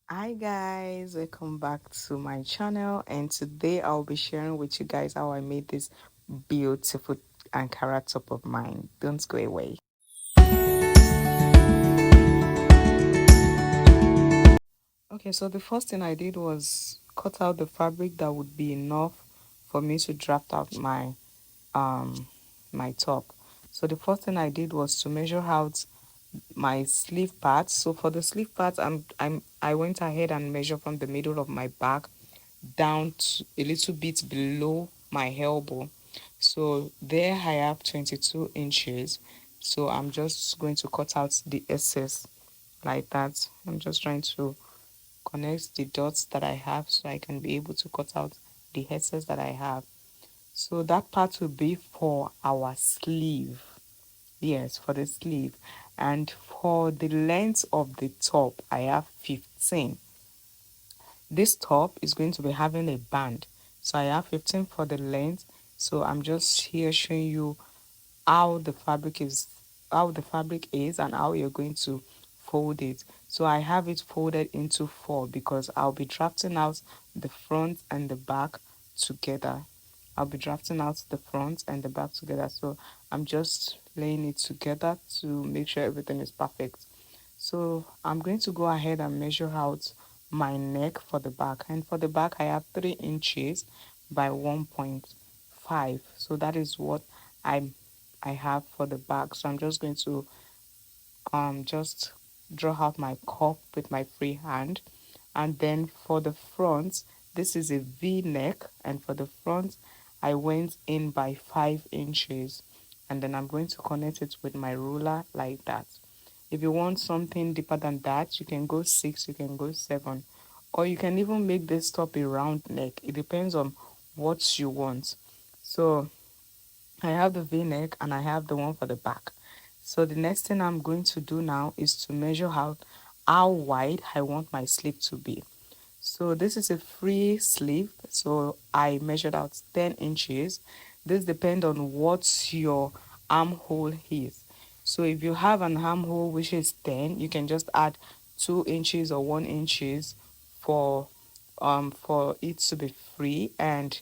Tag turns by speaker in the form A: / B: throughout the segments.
A: Hi guys, welcome back to my channel, and today I'll be sharing with you guys how I made this beautiful Ankara top of mine. Don't go away. Okay, so the first thing I did was cut out the fabric that would be enough for me to draft out um my top. So the first thing I did was to measure out my sleeve part. So for the sleeve part, I went ahead and measured from the middle of my back down to a little bit below my elbow. So there I have 22 inches. So I'm just going to cut out the excess like that. I'm just trying to connect the dots that I have so I can be able to cut out the excess that I have. So that part will be for our sleeve. Yes, for the sleeve. And for the length of the top, I have 15. This top is going to be having a band, so I have 15 for the length. So I'm just here showing you how the fabric is, and how you're going to fold it. So I have it folded into four because I'll be drafting out the front and the back together. I'll be drafting out the front and the back together. So I'm just laying it together to make sure everything is perfect. So I'm going to go ahead and measure out my neck for the back. And for the back, I have 3 inches by 1.5. So that is what I I have for the back. So I'm just going to just draw out my cuff with my free hand. And then for the front, this is a V neck, and for the front I went in by 5 inches, and then I'm going to connect it with my ruler like that. If you want something deeper than that, you can go 6, you can go 7, or you can even make this top a round neck. It depends on what you want. So I have the V-neck and I have the one for the back. So the next thing I'm going to do now is to measure out how wide I want my sleeve to be. So this is a free sleeve, so I measured out 10 inches. This depends on what your armhole is. So if you have an armhole which is 10, you can just add 2 inches or 1 inches for for it to be free. And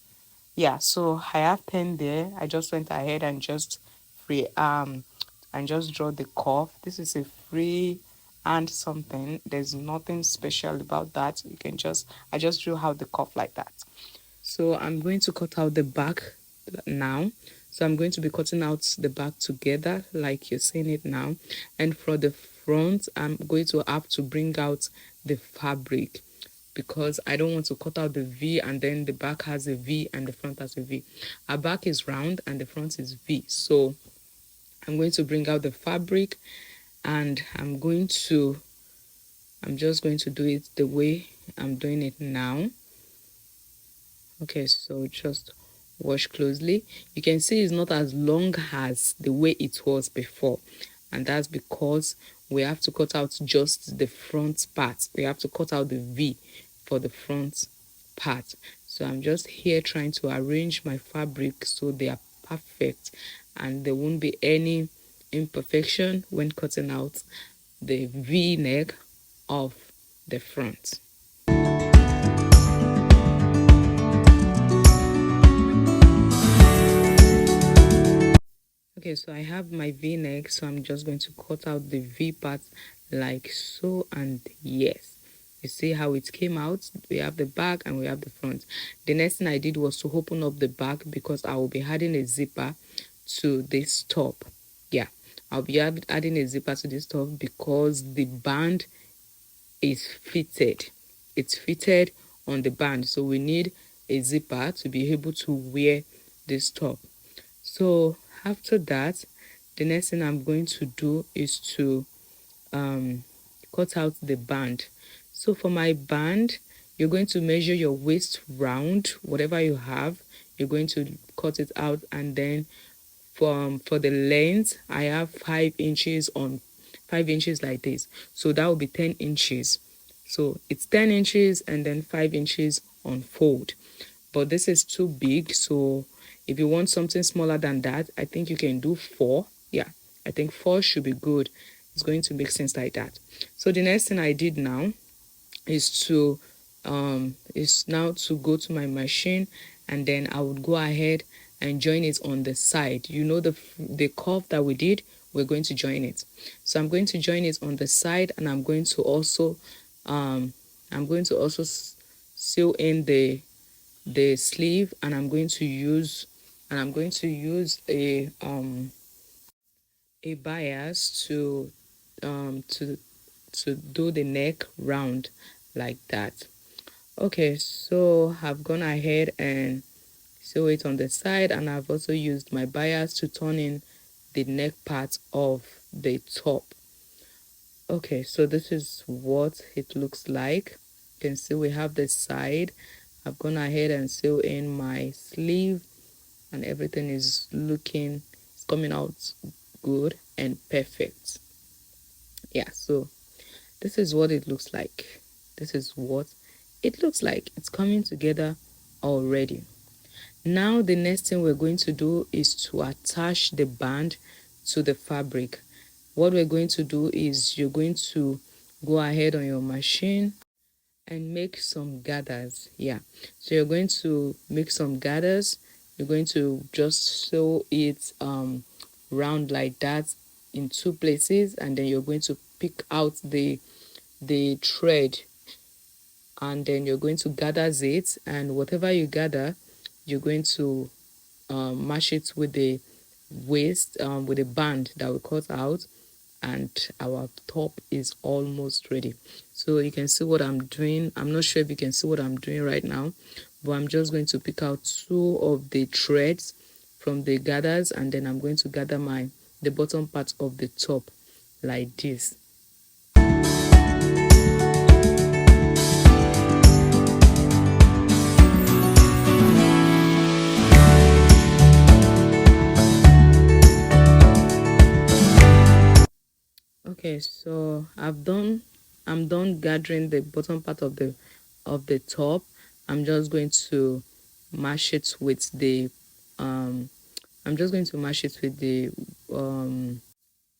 A: yeah, so I have 10 there. I just went ahead and just free and just draw the curve. This is a free and something. There's nothing special about that. You can just, I just drew out the curve like that. So I'm going to cut out the back now. So I'm going to be cutting out the back together like you're seeing it now. And for the front, I'm going to have to bring out the fabric because I don't want to cut out the V and then the back has a V and the front has a V. Our back is round and the front is V. So I'm going to bring out the fabric, and I'm just going to do it the way I'm doing it now. Okay, so just watch closely. You can see it's not as long as the way it was before, and that's because we have to cut out just the front part. We have to cut out the V for the front part. So I'm just here trying to arrange my fabric so they are perfect and there won't be any imperfection when cutting out the V neck of the front. Okay, so I have my V-neck, so I'm just going to cut out the V part like so, and yes, you see how it came out. We have the back and we have the front. The next thing I did was to open up the back because I will be adding a zipper to this top. Yeah, I'll be adding a zipper to this top because the band is fitted. It's fitted on the band, so we need a zipper to be able to wear this top. So after that, the next thing I'm going to do is to cut out the band. So for my band, you're going to measure your waist round, whatever you have, you're going to cut it out. And then for the length, I have 5 inches on 5 inches like this, so that will be 10 inches. So it's 10 inches and then 5 inches on fold, but this is too big. So if you want something smaller than that, I think you can do 4. Yeah, I think 4 should be good. It's going to make sense like that. So the next thing I did now is now to go to my machine, and then I would go ahead and join it on the side. You know, the curve that we did, we're going to join it. So I'm going to join it on the side, and I'm going to also sew in the sleeve, and I'm going to use a bias to do the neck round like that. Okay, so I've gone ahead and sew it on the side, and I've also used my bias to turn in the neck part of the top. Okay, so this is what it looks like. You can see we have the side. I've gone ahead and sew in my sleeve, and everything is it's coming out good and perfect. Yeah, so this is what it looks like. This is what it looks like. It's coming together already. Now the next thing we're going to do is to attach the band to the fabric. What we're going to do is you're going to go ahead on your machine and make some gathers. Yeah, so you're going to make some gathers. You're going to just sew it round like that in two places, and then you're going to pick out the thread, and then you're going to gather it, and whatever you gather, you're going to match it with the waist, with a band that we cut out, and our top is almost ready. So you can see what I'm doing. I'm not sure if you can see what I'm doing right now, but I'm just going to pick out two of the threads from the gathers, and then I'm going to gather the bottom part of the top like this. Okay, so I'm done gathering the bottom part of the top. I'm just going to mash it with the um I'm just going to mash it with the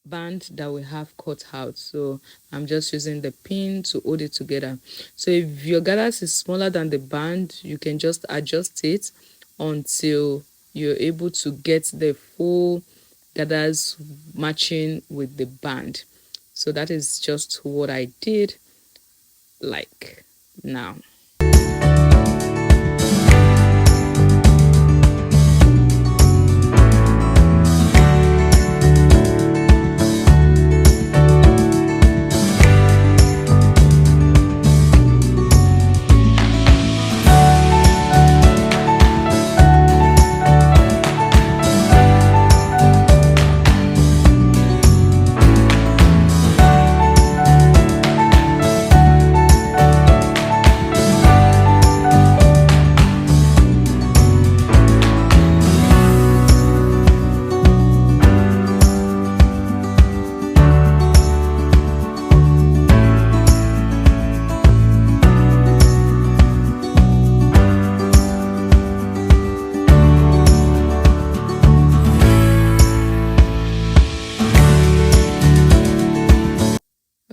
A: band that we have cut out. So I'm just using the pin to hold it together. So if your gathers is smaller than the band, you can just adjust it until you're able to get the full gathers matching with the band. So that is just what I did like now.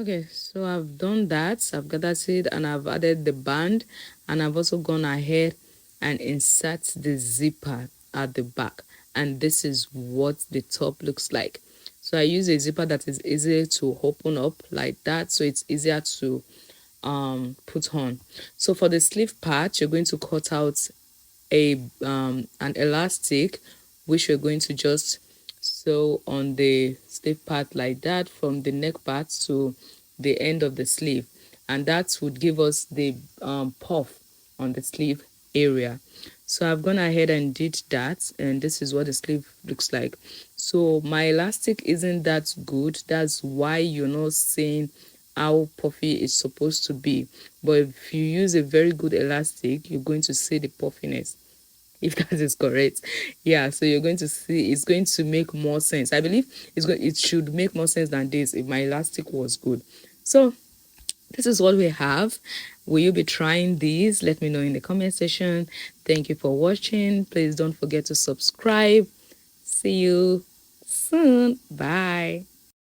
A: Okay, so I've done that. I've gathered it and I've added the band, and I've also gone ahead and insert the zipper at the back, and this is what the top looks like. So I use a zipper that is easy to open up like that, so it's easier to put on. So for the sleeve part, you're going to cut out an elastic, which we're going to just sew on the sleeve part like that, from the neck part to the end of the sleeve, and that would give us the puff on the sleeve area. So I've gone ahead and did that, and this is what the sleeve looks like. So my elastic isn't that good, that's why you're not seeing how puffy it's supposed to be. But if you use a very good elastic, you're going to see the puffiness, if that is correct. Yeah, so you're going to see it's going to make more sense. I believe it should make more sense than this if my elastic was good. So this is what we have. Will you be trying these? Let me know in the comment section. Thank you for watching. Please don't forget to subscribe. See you soon. Bye.